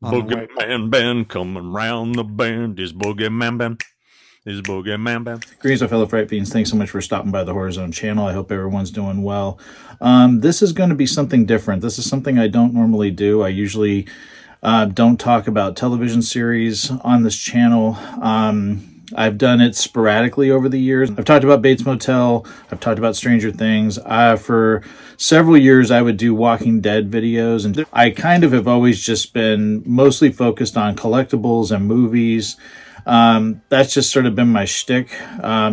BoogeyMan band coming round the bend. Is BoogeyMan band. Is BoogeyMan band. Greetings, my fellow Fright Fiends. Thanks so much for stopping by the Horror Zone channel. I hope everyone's doing well. This is going to be something different. This is something I don't normally do. I usually don't talk about television series on this channel. I've done it sporadically over the years. I've talked about Bates Motel. I've talked about Stranger Things. For several years, I would do Walking Dead videos. And I kind of have always just been mostly focused on collectibles and movies. That's just sort of been my shtick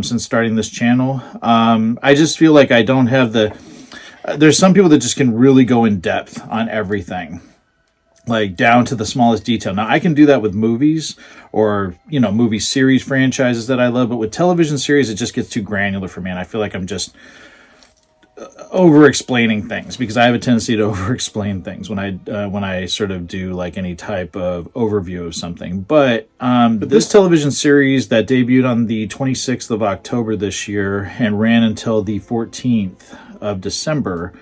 since starting this channel. I just feel like I don't have there's some people that just can really go in depth on everything, like down to the smallest detail. Now, I can do that with movies or, movie series franchises that I love, but with television series, it just gets too granular for me, and I feel like I'm just over-explaining things, because I have a tendency to over-explain things when I sort of do like any type of overview of something. But this television series that debuted on the 26th of October this year and ran until the 14th of December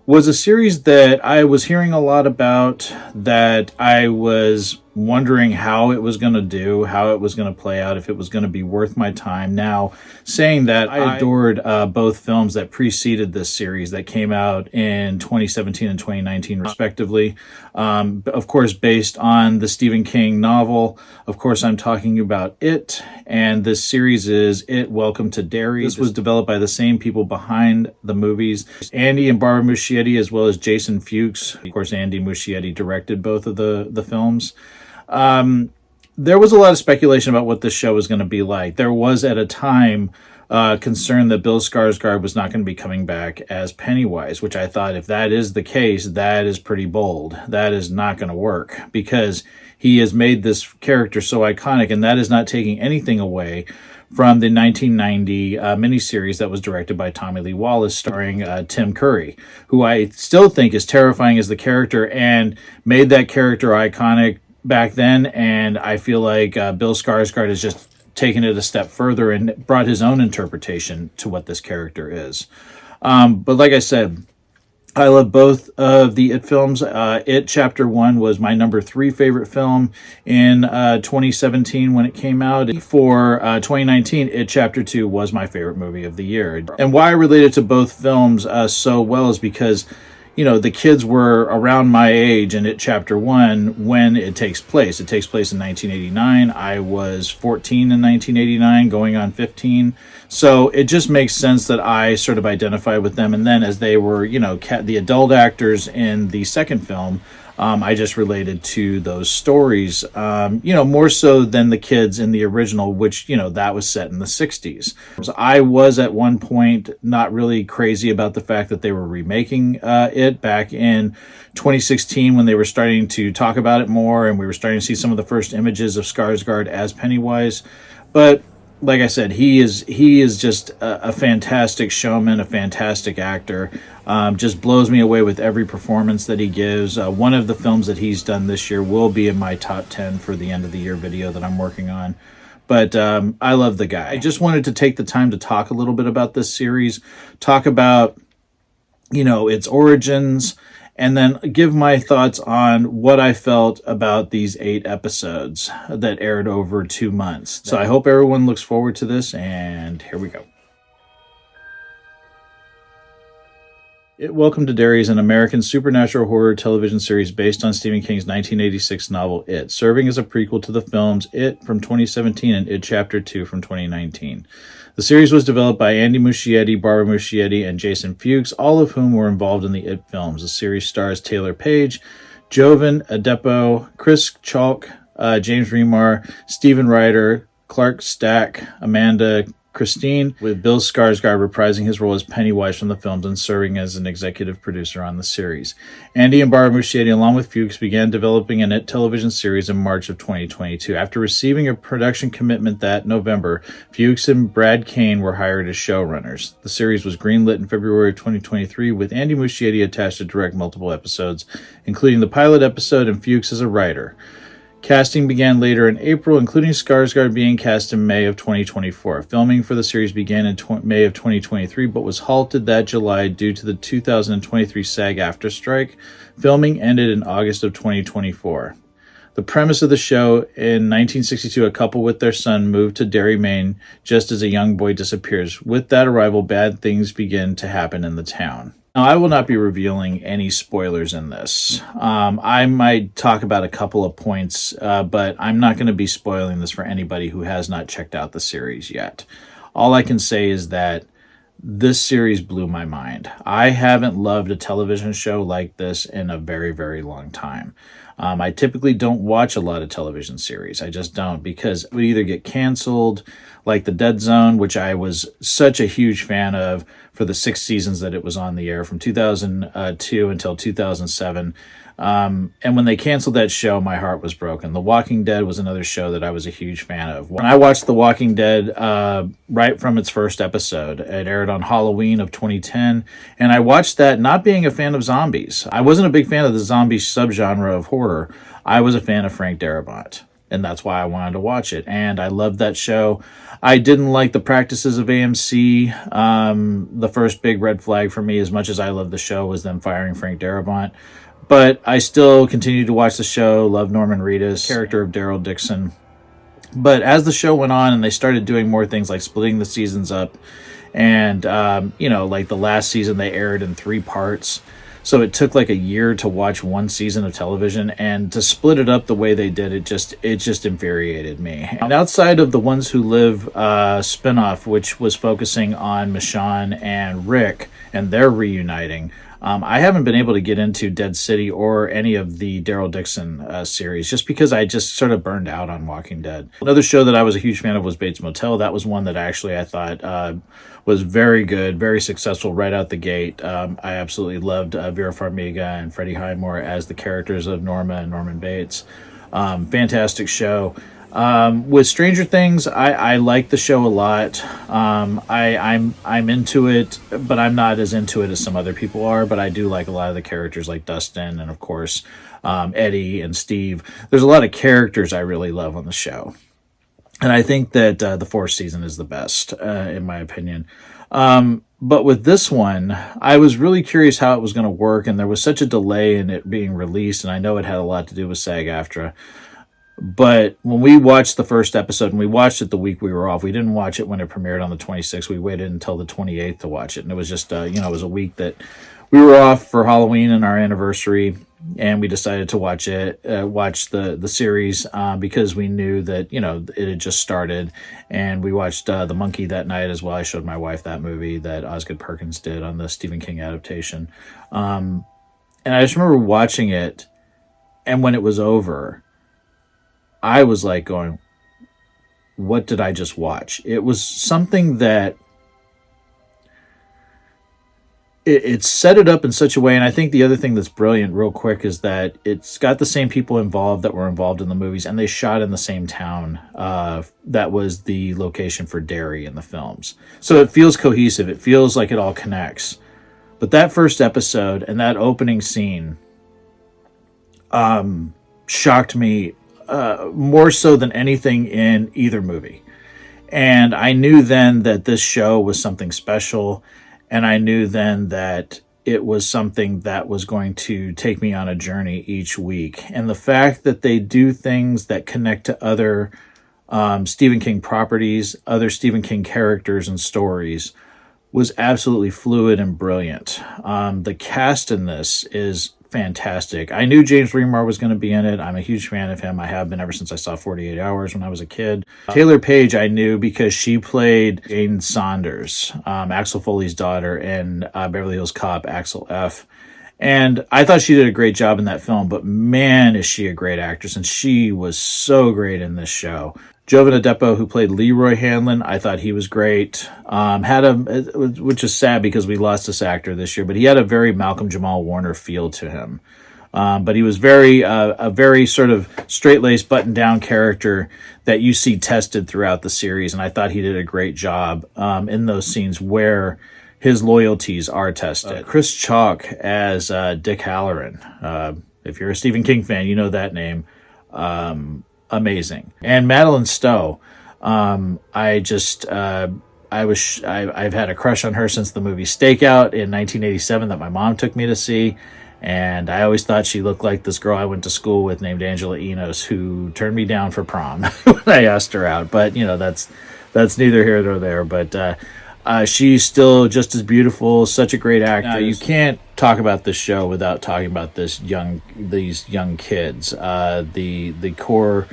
was a series that I was hearing a lot about, that I was wondering how it was going to do, how it was going to play out, if it was going to be worth my time. Now, saying that, I adored both films that preceded this series that came out in 2017 and 2019, respectively. Of course, based on the Stephen King novel. Of course, I'm talking about It, and this series is It, Welcome to Derry. This was developed by the same people behind the movies, Andy and Barbara Muschietti, as well as Jason Fuchs. Of course, Andy Muschietti directed both of the films. There was a lot of speculation about what this show was going to be like. There was, at a time, concern that Bill Skarsgård was not going to be coming back as Pennywise, which I thought, if that is the case, that is pretty bold. That is not going to work, because he has made this character so iconic, and that is not taking anything away from the 1990 miniseries that was directed by Tommy Lee Wallace, starring Tim Curry, who I still think is terrifying as the character and made that character iconic back then. And I feel like Bill Skarsgård has just taken it a step further and brought his own interpretation to what this character is. But like I said, I love both of the It films. It Chapter 1 was my number 3 favorite film in 2017 when it came out. For 2019, It Chapter 2 was my favorite movie of the year. And why I related to both films so well is because the kids were around my age in It Chapter 1 when it takes place. It takes place in 1989. I was 14 in 1989, going on 15. So it just makes sense that I sort of identify with them. And then as they were, the adult actors in the second film, I just related to those stories, more so than the kids in the original, which, that was set in the 60s. So I was at one point not really crazy about the fact that they were remaking it back in 2016 when they were starting to talk about it more, and we were starting to see some of the first images of Skarsgård as Pennywise. But like I said, he is just a fantastic showman, a fantastic actor. Just blows me away with every performance that he gives. One of the films that he's done this year will be in my top 10 for the end of the year video that I'm working on. But I love the guy. I just wanted to take the time to talk a little bit about this series, talk about, its origins, and then give my thoughts on what I felt about these 8 episodes that aired over 2 months. So I hope everyone looks forward to this, and here we go. It, Welcome to Derry is an American supernatural horror television series based on Stephen King's 1986 novel It, serving as a prequel to the films It from 2017 and It Chapter 2 from 2019. The series was developed by Andy Muschietti, Barbara Muschietti, and Jason Fuchs, all of whom were involved in the It films. The series stars Taylor Page, Jovan Adepo, Chris Chalk, James Remar, Stephen Ryder, Clark Stack, Amanda Christine, with Bill Skarsgård reprising his role as Pennywise from the films and serving as an executive producer on the series. Andy and Barbara Muschietti, along with Fuchs, began developing an It television series in March of 2022. After receiving a production commitment that November, Fuchs and Brad Kane were hired as showrunners. The series was greenlit in February of 2023, with Andy Muschietti attached to direct multiple episodes, including the pilot episode, and Fuchs as a writer. Casting began later in April, including Skarsgård being cast in May of 2024. Filming for the series began in May of 2023, but was halted that July due to the 2023 SAG-AFTRA strike. Filming ended in August of 2024. The premise of the show: in 1962, a couple with their son move to Derry, Maine, just as a young boy disappears. With that arrival, bad things begin to happen in the town. Now, I will not be revealing any spoilers in this. I might talk about a couple of points, but I'm not going to be spoiling this for anybody who has not checked out the series yet. All I can say is that this series blew my mind. I haven't loved a television show like this in a very, very long time. I typically don't watch a lot of television series. I just don't, because it would either get canceled, like The Dead Zone, which I was such a huge fan of for the 6 seasons that it was on the air from 2002 until 2007. And when they canceled that show, my heart was broken. The Walking Dead was another show that I was a huge fan of. When I watched The Walking Dead right from its first episode, it aired on Halloween of 2010, and I watched that not being a fan of zombies. I wasn't a big fan of the zombie subgenre of horror. I was a fan of Frank Darabont, and that's why I wanted to watch it, and I loved that show. I didn't like the practices of AMC. The first big red flag for me, as much as I loved the show, was them firing Frank Darabont. But I still continued to watch the show, love Norman Reedus, character of Daryl Dixon. But as the show went on and they started doing more things like splitting the seasons up, and, like the last season they aired in 3 parts. So it took like a year to watch one season of television, and to split it up the way they did, it just infuriated me. And outside of The Ones Who Live spinoff, which was focusing on Michonne and Rick and their reuniting, I haven't been able to get into Dead City or any of the Daryl Dixon series, just because I just sort of burned out on Walking Dead. Another show that I was a huge fan of was Bates Motel. That was one that I thought was very good, very successful right out the gate. I absolutely loved Vera Farmiga and Freddie Highmore as the characters of Norma and Norman Bates. Fantastic show. With Stranger Things, I like the show a lot. I'm into it, but I'm not as into it as some other people are. But I do like a lot of the characters, like Dustin and of course Eddie and Steve. There's a lot of characters I really love on the show, and I think that the 4th season is the best in my opinion. But with this one, I was really curious how it was going to work, and there was such a delay in it being released, and I know it had a lot to do with SAG-AFTRA. But when we watched the first episode, and we watched it the week we were off, we didn't watch it when it premiered on the 26th. We waited until the 28th to watch it. And it was just, it was a week that we were off for Halloween and our anniversary. And we decided to watch the series because we knew that, it had just started. And we watched The Monkey that night as well. I showed my wife that movie that Osgood Perkins did on the Stephen King adaptation. And I just remember watching it. And when it was over, I was like going, what did I just watch? It was something that it set it up in such a way. And I think the other thing that's brilliant real quick is that it's got the same people involved that were involved in the movies, and they shot in the same town. That was the location for Derry in the films. So it feels cohesive. It feels like it all connects. But that first episode and that opening scene shocked me more so than anything in either movie. And I knew then that this show was something special, and I knew then that it was something that was going to take me on a journey each week. And the fact that they do things that connect to other Stephen King properties, other Stephen King characters and stories, was absolutely fluid and brilliant. The cast in this is fantastic. I knew James Remar was going to be in it. I'm a huge fan of him. I have been ever since I saw 48 Hours when I was a kid. Taylor Page I knew because she played Jane Saunders, Axel Foley's daughter, in Beverly Hills Cop, Axel F. And I thought she did a great job in that film, but man, is she a great actress, and she was so great in this show. Jovan Adepo, who played Leroy Hanlon, I thought he was great. Which is sad because we lost this actor this year, but he had a very Malcolm Jamal Warner feel to him. But he was a very sort of straight-laced, button-down character that you see tested throughout the series, and I thought he did a great job in those scenes where his loyalties are tested. Chris Chalk as Dick Halloran. If you're a Stephen King fan, you know that name. Amazing. And Madeline Stowe, I've had a crush on her since the movie Stakeout in 1987 that my mom took me to see, And I always thought she looked like this girl I went to school with named Angela Enos, who turned me down for prom when I asked her out. But, you know, that's neither here nor there. But she's still just as beautiful, such a great actress. Now, you can't talk about this show without talking about these young kids. The core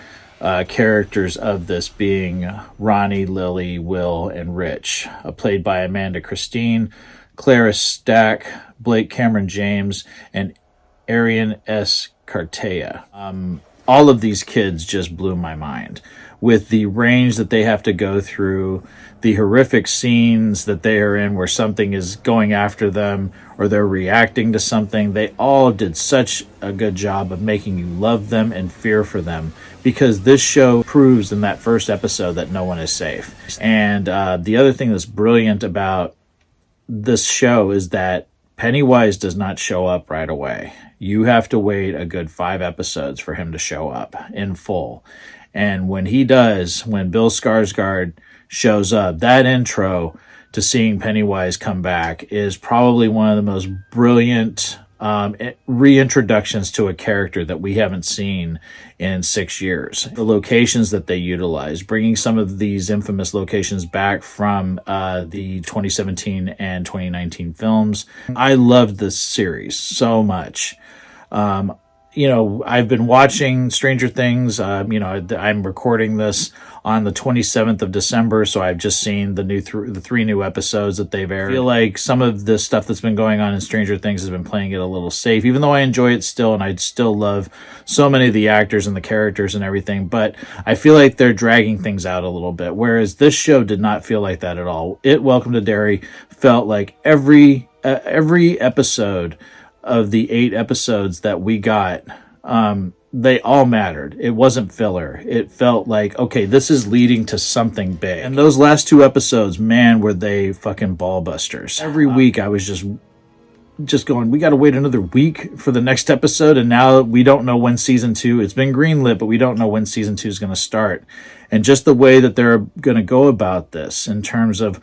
characters of this being Ronnie, Lily, Will, and Rich, played by Amanda Christine, Clara Stack, Blake Cameron James, and Arian S. Cartea. All of these kids just blew my mind with the range that they have to go through, the horrific scenes that they are in where something is going after them or they're reacting to something. They all did such a good job of making you love them and fear for them, because this show proves in that first episode that no one is safe. And the other thing that's brilliant about this show is that Pennywise does not show up right away. You have to wait a good 5 episodes for him to show up in full. And when he does, when Bill Skarsgård shows up, that intro to seeing Pennywise come back is probably one of the most brilliant reintroductions to a character that we haven't seen in 6 years. The locations that they utilize, bringing some of these infamous locations back from the 2017 and 2019 films. I loved this series so much. You know, I've been watching Stranger Things. You know, I'm recording this on the 27th of December, so I've just seen the 3 new episodes that they've aired. I feel like some of the stuff that's been going on in Stranger Things has been playing it a little safe, even though I enjoy it still, and I still love so many of the actors and the characters and everything, but I feel like they're dragging things out a little bit, whereas this show did not feel like that at all. Welcome to Derry felt like every episode of the 8 episodes that we got, they all mattered. It wasn't filler. It felt like, okay, this is leading to something big. And those last 2 episodes, man, were they fucking ball busters. Every week I was just going, we got to wait another week for the next episode, and now we don't know when season 2, it's been greenlit, but we don't know when season 2 is going to start. And just the way that they're going to go about this in terms of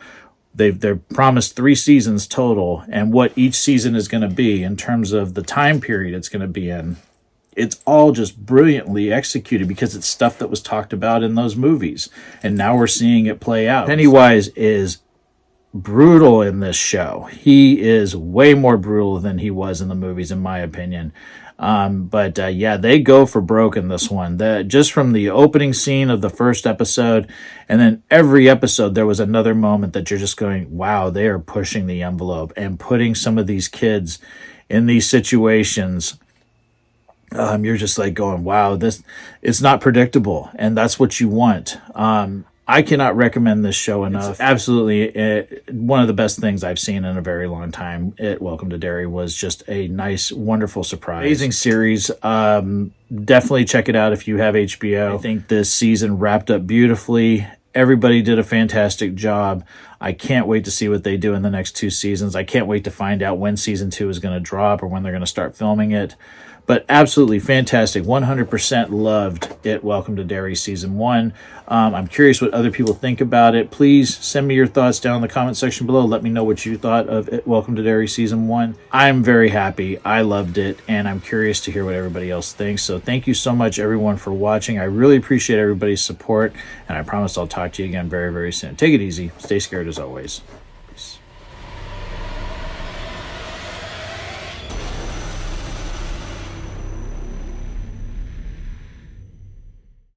they're promised 3 seasons total, and what each season is going to be in terms of the time period it's going to be in. It's all just brilliantly executed because it's stuff that was talked about in those movies, and now we're seeing it play out. Pennywise is brutal in this show. He is way more brutal than he was in the movies, in my opinion. But yeah, they go for broke in this one. Just from the opening scene of the first episode, and then every episode there was another moment that you're just going, wow, they are pushing the envelope and putting some of these kids in these situations. You're just like going, wow, it's not predictable, and that's what you want. I cannot recommend this show enough. It's absolutely one of the best things I've seen in a very long time. Welcome to Derry was just a nice, wonderful surprise. Amazing series. Definitely check it out if you have HBO. I think this season wrapped up beautifully. Everybody did a fantastic job. I can't wait to see what they do in the next 2 seasons. I can't wait to find out when season 2 is going to drop or when they're going to start filming it. But absolutely fantastic. 100% loved it. Welcome to Derry Season 1. I'm curious what other people think about it. Please send me your thoughts down in the comment section below. Let me know what you thought of it. Welcome to Derry Season 1. I'm very happy. I loved it, and I'm curious to hear what everybody else thinks. So thank you so much, everyone, for watching. I really appreciate everybody's support, and I promise I'll talk to you again very, very soon. Take it easy. Stay scared as always.